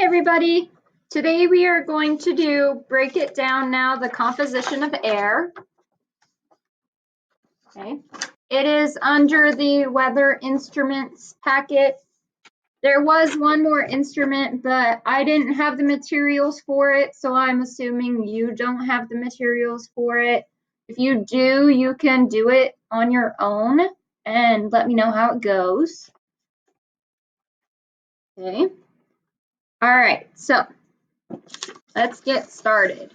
Hi everybody. Today we are going to break it down now, the composition of air. Okay. It is under the weather instruments packet. There was one more instrument, but I didn't have the materials for it, so I'm assuming you don't have the materials for it. If you do, you can do it on your own and let me know how it goes. Okay. All right, so let's get started.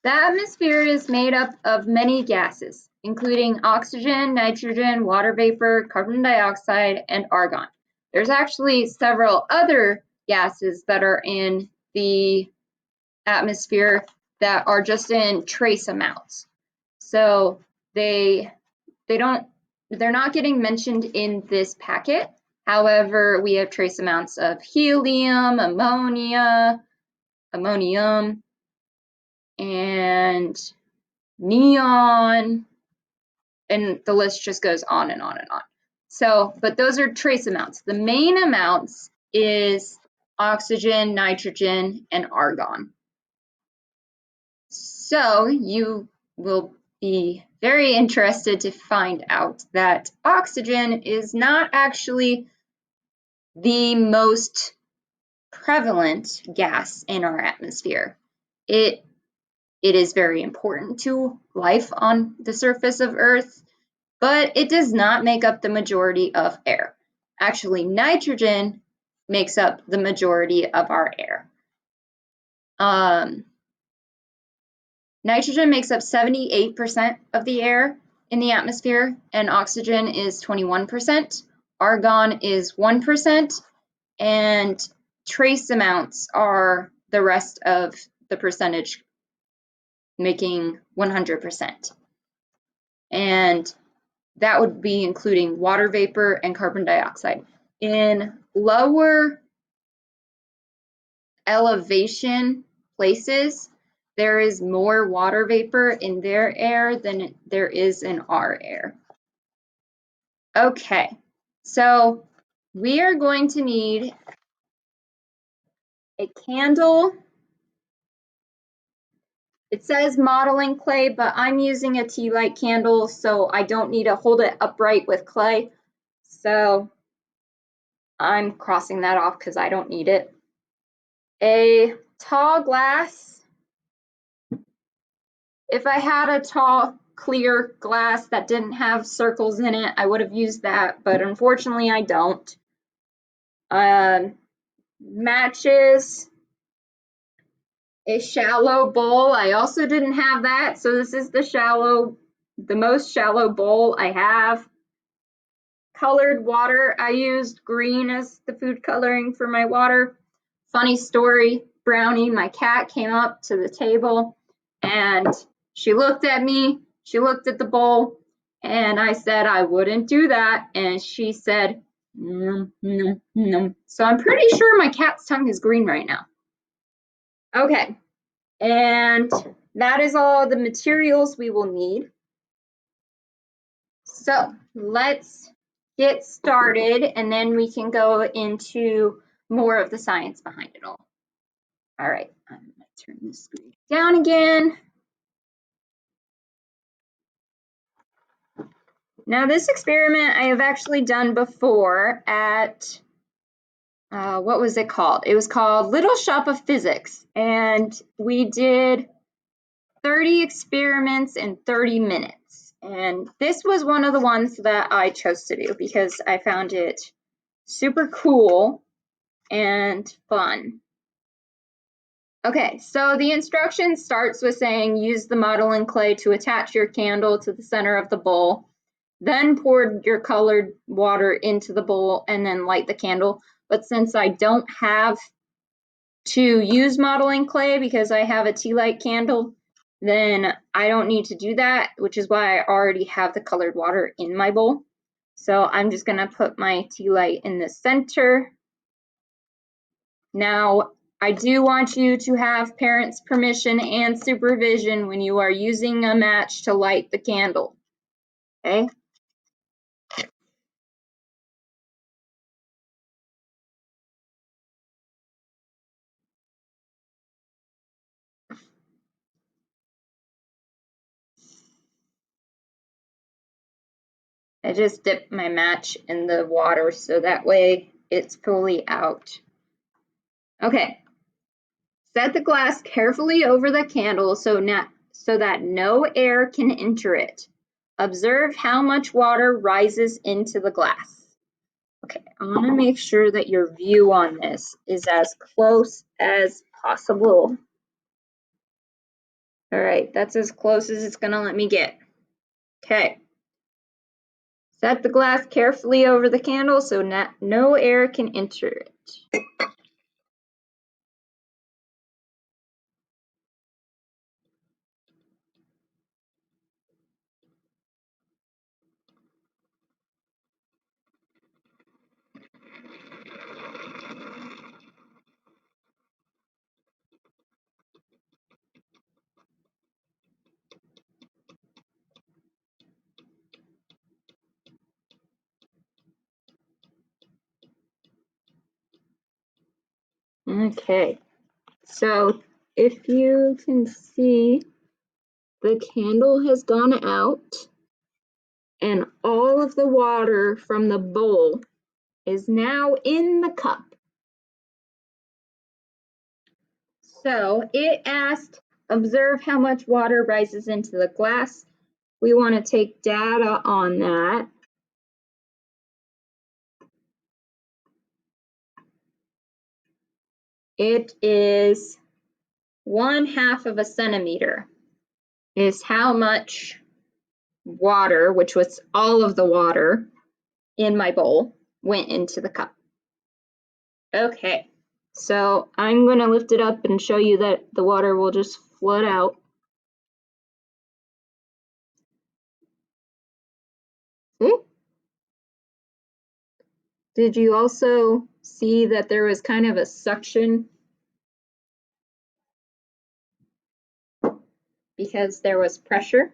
The atmosphere is made up of many gases, including oxygen, nitrogen, water vapor, carbon dioxide, and argon. There's actually several other gases that are in the atmosphere that are just in trace amounts. So they're not getting mentioned in this packet. However, we have trace amounts of helium, ammonia, ammonium, and neon, and the list just goes on and on and on. So, but those are trace amounts. The main amounts is oxygen, nitrogen, and argon. So you will be very interested to find out that oxygen is not actually the most prevalent gas in our atmosphere. It is very important to life on the surface of Earth, but it does not make up the majority of air. Actually, nitrogen makes up the majority of our air. Nitrogen makes up 78% of the air in the atmosphere, and oxygen is 21%. Argon is 1%, and trace amounts are the rest of the percentage, making 100%. And that would be including water vapor and carbon dioxide. In lower elevation places, there is more water vapor in their air than there is in our air. Okay, so we are going to need a candle. It says modeling clay, but I'm using a tea light candle, so I don't need to hold it upright with clay. So I'm crossing that off because I don't need it. A tall glass. If I had a tall, clear glass that didn't have circles in it, I would have used that, but unfortunately I don't. Matches. A shallow bowl. I also didn't have that, so this is the most shallow bowl I have. Colored water. I used green as the food coloring for my water. Funny story, Brownie, my cat, came up to the table and she looked at me, she looked at the bowl, and I said I wouldn't do that, and she said, "No, no, no." So I'm pretty sure my cat's tongue is green right now. Okay, and that is all the materials we will need. So let's get started, and then we can go into more of the science behind it all. All right, I'm going to turn the screen down again. Now this experiment I have actually done before at, what was it called? It was called Little Shop of Physics, and we did 30 experiments in 30 minutes. And this was one of the ones that I chose to do because I found it super cool and fun. Okay, so the instruction starts with saying use the modeling clay to attach your candle to the center of the bowl, then pour your colored water into the bowl and then light the candle. But since I don't have to use modeling clay because I have a tea light candle, then I don't need to do that, which is why I already have the colored water in my bowl. So I'm just gonna put my tea light in the center. Now, I do want you to have parents' permission and supervision when you are using a match to light the candle, okay? I just dipped my match in the water so that way it's fully out. Okay. Set the glass carefully over the candle so that no air can enter it. Observe how much water rises into the glass. Okay, I want to make sure that your view on this is as close as possible. All right, that's as close as it's going to let me get. Okay. Set the glass carefully over the candle so no air can enter it. Okay, so if you can see, the candle has gone out and all of the water from the bowl is now in the cup. So it asked, observe how much water rises into the glass. We want to take data on that. It is 1/2 of a centimeter is how much water, which was all of the water in my bowl, went into the cup. Okay, so I'm going to lift it up and show you that the water will just flood out. See? Did you also see that there was kind of a suction because there was pressure?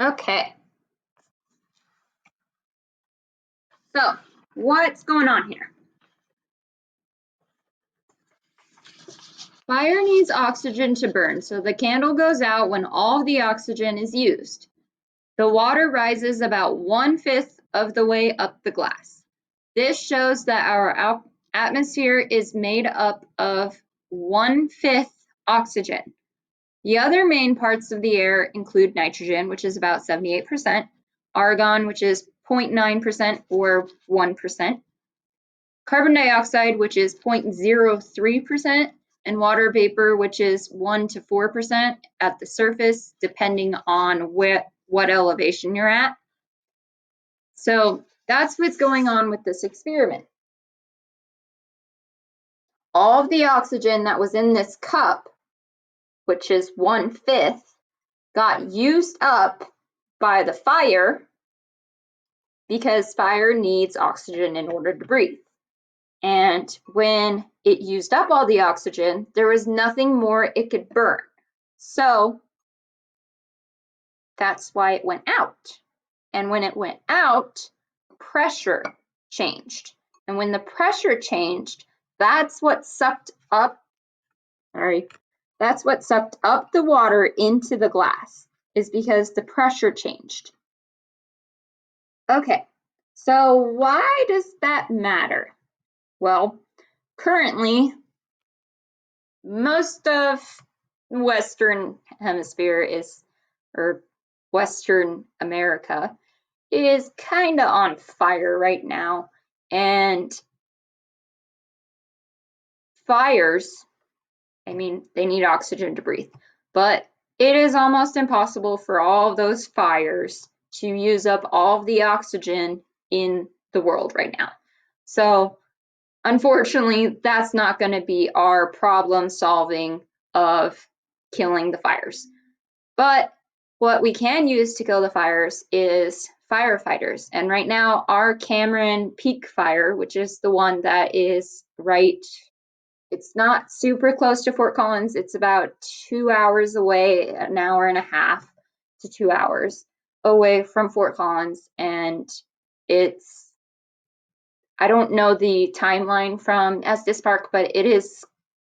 Okay. So, what's going on here? Fire needs oxygen to burn, so the candle goes out when all the oxygen is used. The water rises about 1/5 of the way up the glass. This shows that our atmosphere is made up of 1/5 oxygen. The other main parts of the air include nitrogen, which is about 78%, argon, which is 0.9% or 1%, carbon dioxide, which is 0.03%, and water vapor, which is 1 to 4% at the surface, depending on what elevation you're at. So that's what's going on with this experiment. All of the oxygen that was in this cup, which is 1/5, got used up by the fire because fire needs oxygen in order to breathe. And when it used up all the oxygen, there was nothing more it could burn. So that's why it went out. And when it went out, pressure changed. And when the pressure changed, that's what sucked up, that's what sucked up the water into the glass, is because the pressure changed. Okay, so why does that matter? Well, currently, most of Western Hemisphere or Western America is kind of on fire right now. And fires, I mean, they need oxygen to breathe, but it is almost impossible for all of those fires to use up all of the oxygen in the world right now. So unfortunately, that's not going to be our problem solving of killing the fires. But what we can use to kill the fires is firefighters. And right now, our Cameron Peak Fire, which is the one that is it's not super close to Fort Collins. It's about 2 hours away, an hour and a half to 2 hours away from Fort Collins. And I don't know the timeline from Estes Park, but it is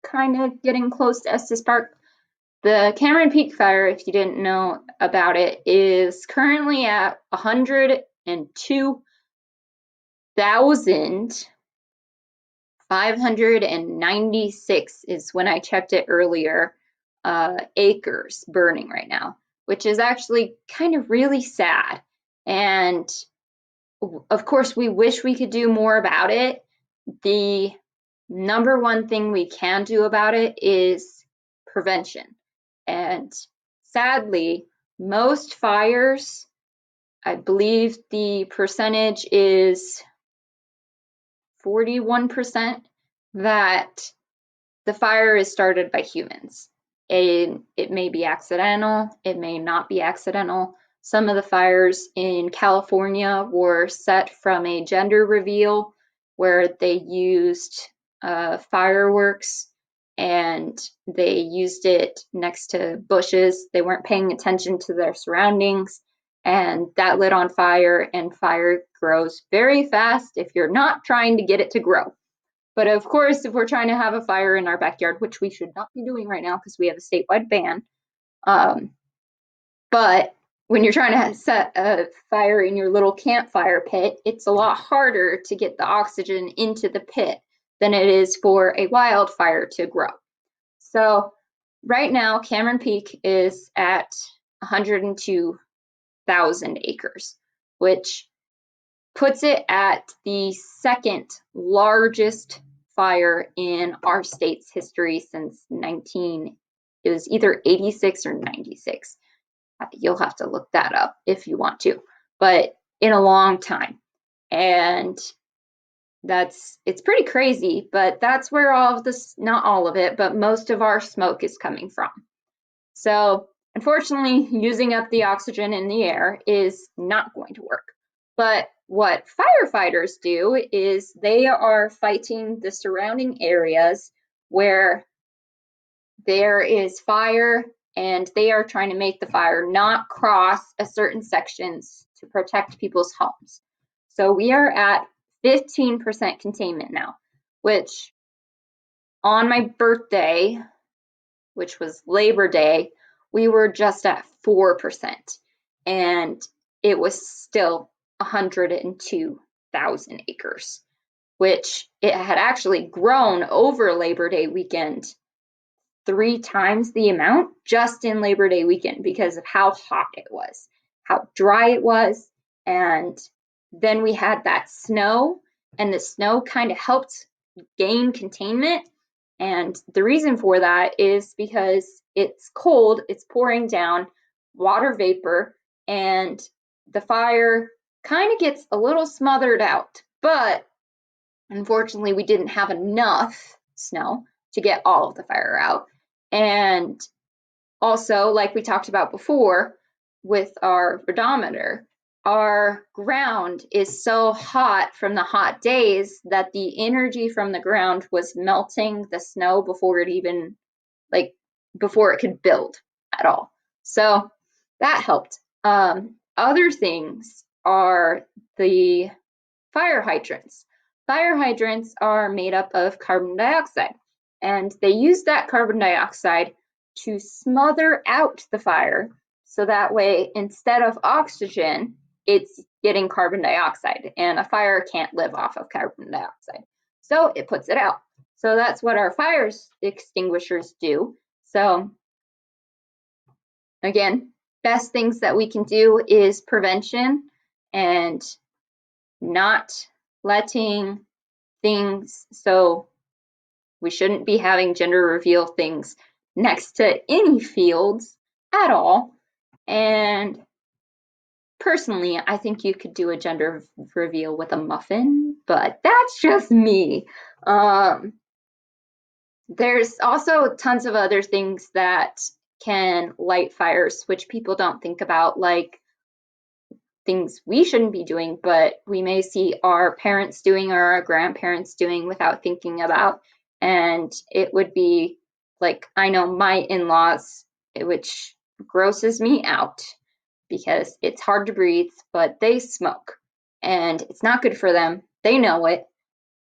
kind of getting close to Estes Park. The Cameron Peak Fire, if you didn't know about it, is currently at 102,596 is when I checked it earlier, acres burning right now, which is actually kind of really sad. And of course, we wish we could do more about it. The number one thing we can do about it is prevention. And sadly, most fires, I believe the percentage is 41%, that the fire is started by humans. It may be accidental, it may not be accidental. Some of the fires in California were set from a gender reveal where they used fireworks and they used it next to bushes. They weren't paying attention to their surroundings, and that lit on fire, and fire grows very fast if you're not trying to get it to grow. But of course, if we're trying to have a fire in our backyard, which we should not be doing right now because we have a statewide ban, but when you're trying to set a fire in your little campfire pit, it's a lot harder to get the oxygen into the pit than it is for a wildfire to grow. So right now, Cameron Peak is at 102,000 acres, which puts it at the second largest fire in our state's history since it was either 86 or 96. You'll have to look that up if you want to, but in a long time. And it's pretty crazy, but that's where all of this, not all of it, but most of our smoke is coming from. So unfortunately, using up the oxygen in the air is not going to work. But what firefighters do is they are fighting the surrounding areas where there is fire, and they are trying to make the fire not cross a certain sections to protect people's homes. So we are at 15% containment now, which on my birthday, which was Labor Day, we were just at 4%, and it was still 102,000 acres, which it had actually grown over Labor Day weekend 3 times the amount just in Labor Day weekend because of how hot it was, how dry it was, and then we had that snow, and the snow kind of helped gain containment. And the reason for that is because it's cold, it's pouring down water vapor, and the fire kind of gets a little smothered out. But unfortunately, we didn't have enough snow to get all of the fire out. And also, like we talked about before with our odometer, our ground is so hot from the hot days that the energy from the ground was melting the snow before it could build at all. So that helped. Other things are the fire hydrants. Fire hydrants are made up of carbon dioxide, and they use that carbon dioxide to smother out the fire, so that way instead of oxygen, it's getting carbon dioxide, and a fire can't live off of carbon dioxide, so it puts it out. So that's what our fire extinguishers do. So again, best things that we can do is prevention and not letting things, so we shouldn't be having gender reveal things next to any fields at all. And personally, I think you could do a gender reveal with a muffin, but that's just me. There's also tons of other things that can light fires, which people don't think about, like things we shouldn't be doing, but we may see our parents doing or our grandparents doing without thinking about. And it would be like, I know my in-laws, which grosses me out because it's hard to breathe, but they smoke and it's not good for them. They know it.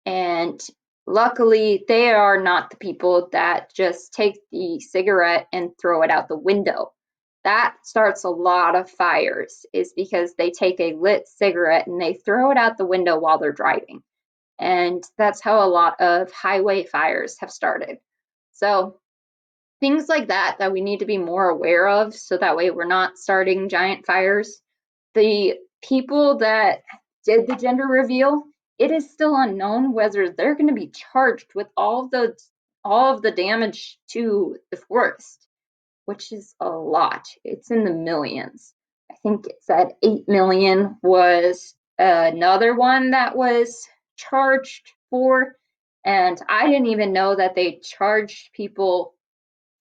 And luckily, they are not the people that just take the cigarette and throw it out the window. That starts a lot of fires, is because they take a lit cigarette and they throw it out the window while they're driving. And that's how a lot of highway fires have started. So things like that we need to be more aware of, so that way we're not starting giant fires. The people that did the gender reveal, it is still unknown whether they're going to be charged with all of the damage to the forest, which is a lot. It's in the millions. I think it said 8 million was another one that was charged for, and I didn't even know that they charged people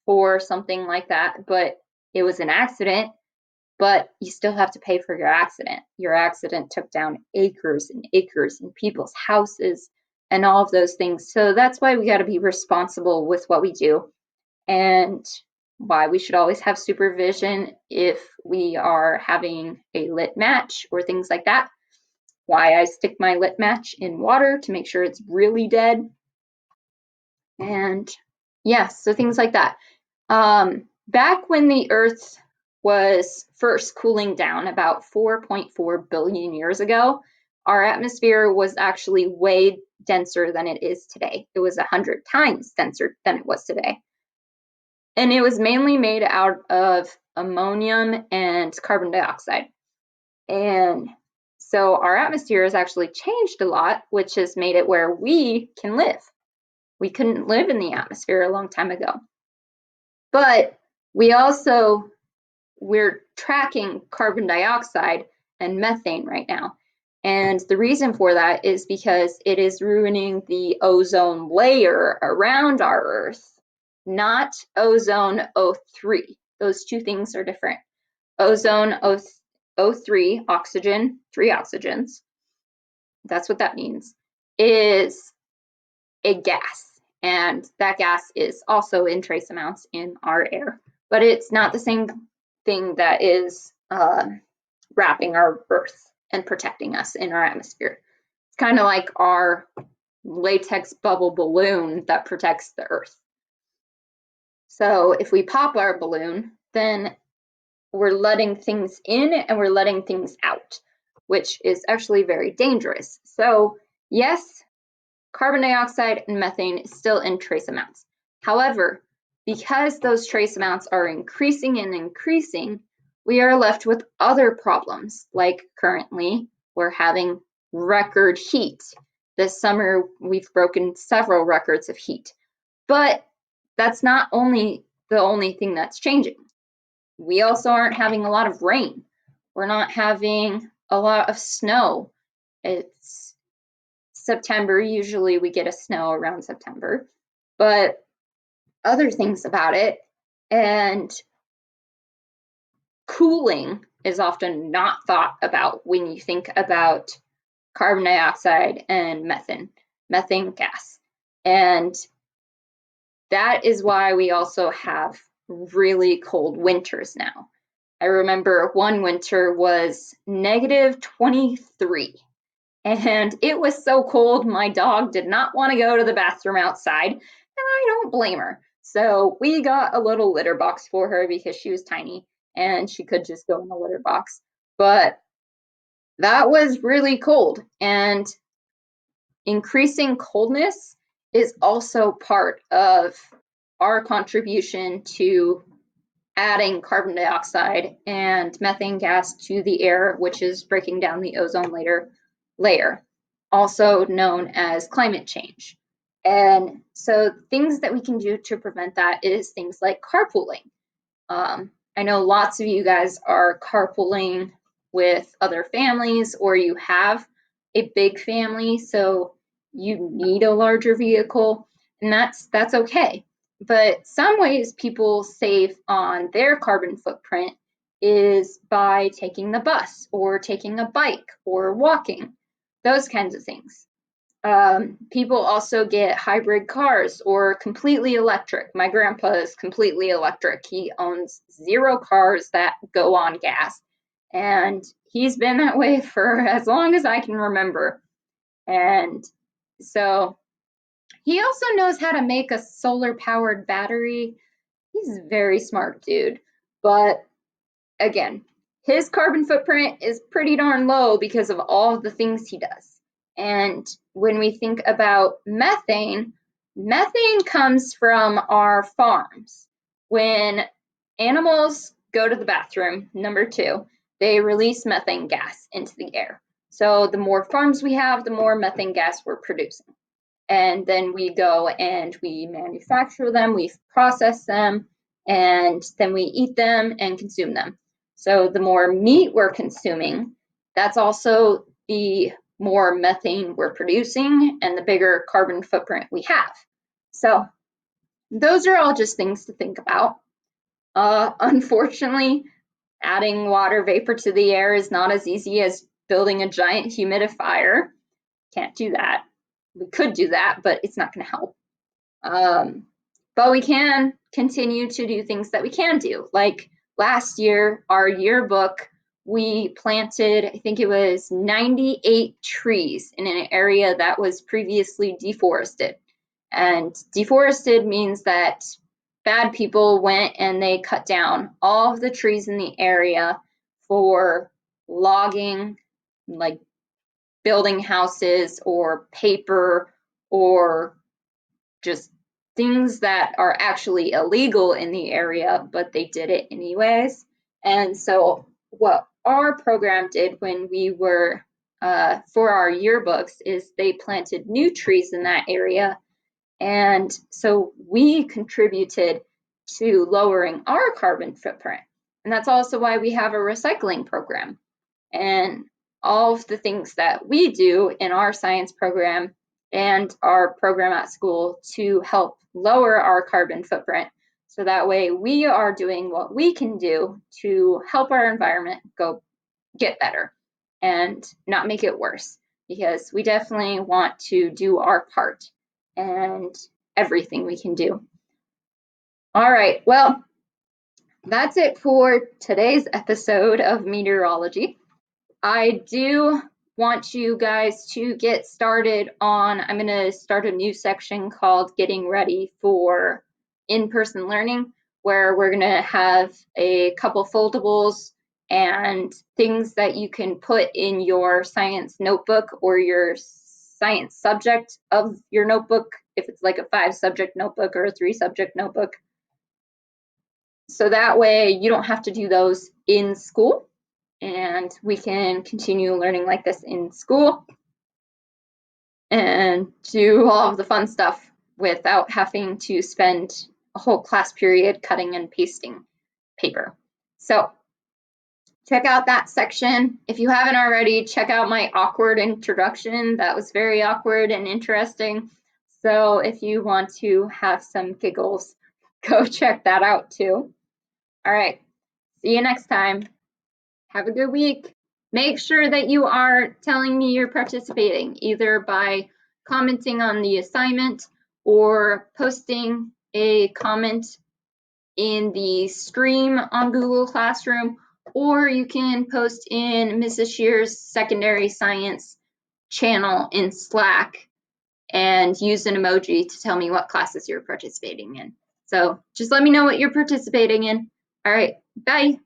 for something like that, but it was an accident. But you still have to pay for your accident. Your accident took down acres and acres in people's houses and all of those things. So that's why we got to be responsible with what we do, and why we should always have supervision if we are having a lit match or things like that. Why I stick my lit match in water to make sure it's really dead. And yeah, so things like that. Back when the Earth was first cooling down about 4.4 billion years ago, our atmosphere was actually way denser than it is today. It was 100 times denser than it was today. And it was mainly made out of ammonium and carbon dioxide. And so our atmosphere has actually changed a lot, which has made it where we can live. We couldn't live in the atmosphere a long time ago. But we're tracking carbon dioxide and methane right now. And the reason for that is because it is ruining the ozone layer around our Earth, not ozone O3. Those two things are different. Ozone O3, oxygen, 3 oxygens, that's what that means, is a gas. And that gas is also in trace amounts in our air. But it's not the same thing that is wrapping our Earth and protecting us in our atmosphere. It's kind of like our latex bubble balloon that protects the Earth. So if we pop our balloon, then we're letting things in and we're letting things out, which is actually very dangerous. So yes, carbon dioxide and methane is still in trace amounts. However, because those trace amounts are increasing and increasing, we are left with other problems, like currently we're having record heat. This summer, we've broken several records of heat. But that's not only the only thing that's changing. We also aren't having a lot of rain. We're not having a lot of snow. It's September, usually we get a snow around September, but other things about it, and cooling is often not thought about when you think about carbon dioxide and methane gas. And that is why we also have really cold winters now. I remember one winter was -23. And it was so cold, my dog did not want to go to the bathroom outside, and I don't blame her. So we got a little litter box for her because she was tiny and she could just go in the litter box. But that was really cold, and increasing coldness is also part of our contribution to adding carbon dioxide and methane gas to the air, which is breaking down the ozone layer, also known as climate change. And so things that we can do to prevent that is things like carpooling. I know lots of you guys are carpooling with other families, or you have a big family, so you need a larger vehicle, and that's okay. But some ways people save on their carbon footprint is by taking the bus or taking a bike or walking, those kinds of things. People also get hybrid cars or completely electric. My grandpa is completely electric. He owns 0 cars that go on gas, and he's been that way for as long as I can remember. And so He also knows how to make a solar-powered battery. He's a very smart dude. But again, his carbon footprint is pretty darn low because of all of the things he does. And when we think about methane, methane comes from our farms. When animals go to the bathroom, number 2, they release methane gas into the air. So the more farms we have, the more methane gas we're producing. And then we go and we manufacture them, we process them, and then we eat them and consume them. So the more meat we're consuming, that's also the more methane we're producing and the bigger carbon footprint we have. So those are all just things to think about. Unfortunately, adding water vapor to the air is not as easy as building a giant humidifier. Can't do that. We could do that, but it's not going to help. But we can continue to do things that we can do. Like last year, our yearbook, we planted, I think it was 98 trees in an area that was previously deforested. And deforested means that bad people went and they cut down all of the trees in the area for logging, like building houses or paper or just things that are actually illegal in the area, but they did it anyways. And so what our program did when we were for our yearbooks is they planted new trees in that area. And so we contributed to lowering our carbon footprint. And that's also why we have a recycling program. And all of the things that we do in our science program and our program at school to help lower our carbon footprint. So that way we are doing what we can do to help our environment get better and not make it worse, because we definitely want to do our part and everything we can do. All right, well, that's it for today's episode of meteorology. I do want you guys to get started on, I'm going to start a new section called Getting Ready for In-Person Learning, where we're going to have a couple foldables and things that you can put in your science notebook or your science subject of your notebook, if it's like a 5-subject notebook or a 3-subject notebook. So that way you don't have to do those in school, and we can continue learning like this in school and do all of the fun stuff without having to spend a whole class period cutting and pasting paper. So check out that section. If you haven't already, check out my awkward introduction. That was very awkward and interesting. So if you want to have some giggles, go check that out too. All right, see you next time. Have a good week. Make sure that you are telling me you're participating, either by commenting on the assignment or posting a comment in the stream on Google Classroom, or you can post in Mrs. Shear's secondary science channel in Slack and use an emoji to tell me what classes you're participating in. So just let me know what you're participating in. All right, bye.